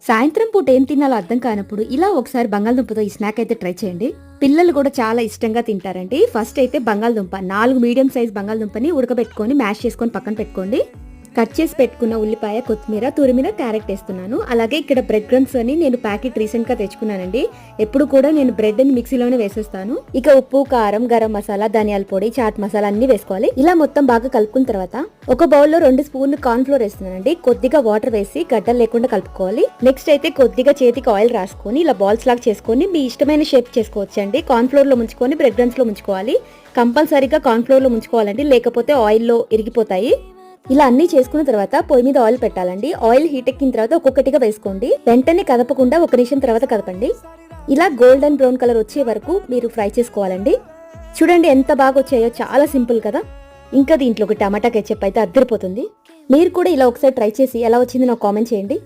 సాయంత్రం పూట ఏం తినాలో అర్థం కానప్పుడు ఇలా ఒకసారి బంగాళదుంపతో ఈ స్నాక్ అయితే ట్రై చేయండి. పిల్లలు కూడా చాలా ఇష్టంగా తింటారండి. ఫస్ట్ అయితే బంగాళదుంప 4 మీడియం సైజ్ బంగాళదుంపని ఉడకబెట్టుకొని మ్యాష్ చేసుకొని పక్కన పెట్టుకోండి. కట్ చేసి పెట్టుకున్న ఉల్లిపాయ, కొత్తిమీర, తురిమిన క్యారెట్ వేస్తున్నాను. అలాగే ఇక్కడ బ్రెడ్ క్రమ్స్ అని నేను ప్యాకెట్ రీసెంట్ గా తెచ్చుకున్నానండి. ఎప్పుడు కూడా నేను బ్రెడ్ ని మిక్సీలోనే వేసేస్తాను. ఇక ఉప్పు, కారం, గరం మసాలా, ధనియాల పొడి, చాట్ మసాలా అన్ని వేసుకోవాలి. ఇలా మొత్తం బాగా కలుపుకున్న తర్వాత ఒక బౌల్లో 2 స్పూన్లు కార్న్ ఫ్లోర్ వేస్తున్నానండి. కొద్దిగా వాటర్ వేసి గడ్డలు లేకుండా కలుపుకోవాలి. నెక్స్ట్ అయితే కొద్దిగా చేతికి ఆయిల్ రాసుకొని ఇలా బాల్స్ లాగా చేసుకొని మీ ఇష్టమైన షేప్ చేసుకోవచ్చండి. కార్న్ ఫ్లోర్ లో ముంచుకొని బ్రెడ్ క్రమ్స్ లో ముంచుకోవాలి. కంపల్సరీగా కార్న్ ఫ్లోర్ లో ముంచుకోవాలండి, లేకపోతే ఆయిల్లో ఇరిగిపోతాయి. ఇలా అన్ని చేసుకున్న తర్వాత పొయ్యి మీద ఆయిల్ పెట్టాలండి. ఆయిల్ హీట్ ఎక్కిన తర్వాత ఒక్కొక్కటిగా వేసుకోండి. వెంటనే కదపకుండా 1 నిమిషం తర్వాత కదపండి. ఇలా గోల్డెన్ బ్రౌన్ కలర్ వచ్చే వరకు మీరు ఫ్రై చేసుకోవాలండి. చూడండి ఎంత బాగా వచ్చాయో, చాలా సింపుల్ కదా. ఇంకా దీంట్లో ఒక టమాటా కెచప్ అయితే అద్దరిపోతుంది. మీరు కూడా ఇలా ఒకసారి ట్రై చేసి ఎలా వచ్చింది నాకు కామెంట్ చేయండి.